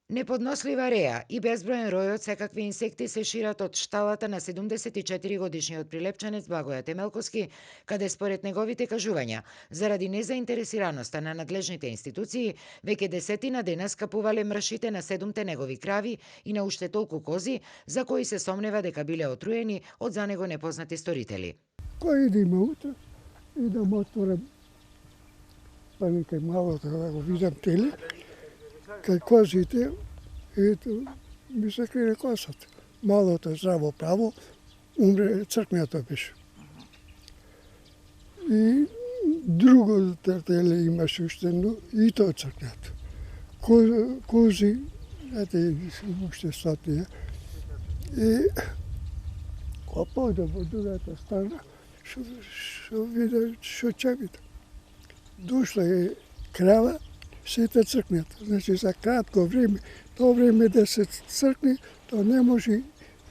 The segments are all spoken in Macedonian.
Неподнослива реа и безброен рој од секакви инсекти се шират од шталата на 74 годишниот прилепчанец Благоја Темелковски, каде според неговите кажувања, заради незаинтересираноста на надлежните институции, веќе десетина дена скапувале мршите на 7 негови крави и на уште толку кози, за кои се сомнева дека биле отруени од за него непознати сторители. Кој идеме утре и да му отворам кај малото да го видам теле, кај козите, ето, ми се крине косата. Малото здраво право, умре, цркнето беше. И друго теле имаше уште, но и тоа цркнето. Кози, ете, уште стотија. И кога појде во другата страна, што виде, што ќе виде. Дошла е крава, сите цркнето. Значи за кратко време, тоа време да се цркне, тоа не може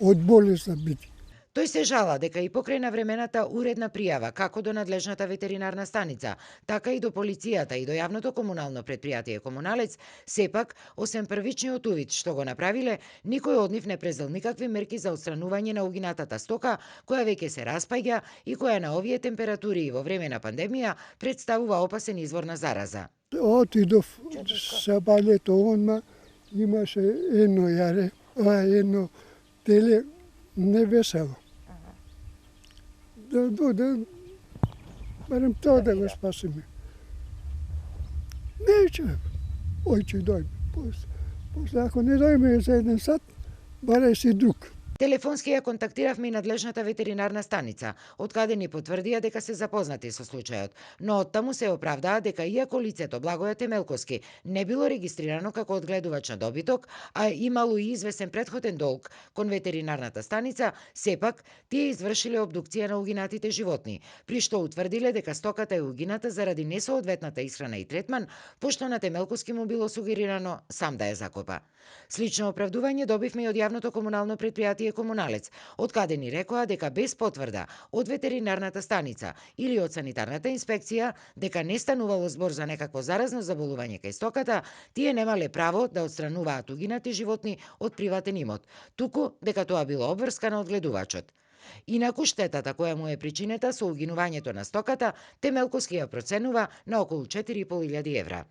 од болест да биде. Тој се жала дека и покрај навремената уредна пријава како до надлежната ветеринарна станица, така и до полицијата и до јавното комунално предпријатие Комуналец, сепак, освен првичниот увид што го направиле, никој од нив не презел никакви мерки за отстранување на угинатата стока, која веќе се распаѓа и која на овие температури и во време на пандемија представува опасен извор на зараза. Отидов сабалето онма, имаше едно јаре, едно теле невесело. Да дојде, барем тоа да го спасиме. Неќе, ој ќе дојде. После ако не дојме за 1 сат, барај си друг. Телефонски ја контактиравме и надлежната ветеринарна станица, од каде ни потврдија дека се запознати со случајот, но оттаму се оправдаа дека иако лицето Благоја Темелковски не било регистрирано како одгледувач на добиток, а имало и известен претходен долг кон ветеринарната станица, сепак тие извршиле обдукција на угинатите животни, при што утврдиле дека стоката е угината заради несоодветната исхрана и третман, пошто на Темелковски му било сугерирано сам да ја закопа. Слично оправдување добивме и од јавното комунално предпријатие Комуналец, од каде ни рекоа дека без потврда од ветеринарната станица или од санитарната инспекција дека не станувало збор за некакво заразно заболување кај стоката, тие немале право да отстрануваат угинати животни од приватен имот, туку дека тоа било обврскано од гледувачот. Инаку штетата која му е причинета со угинувањето на стоката, Темелковски ја проценува на околу 4.500 евра.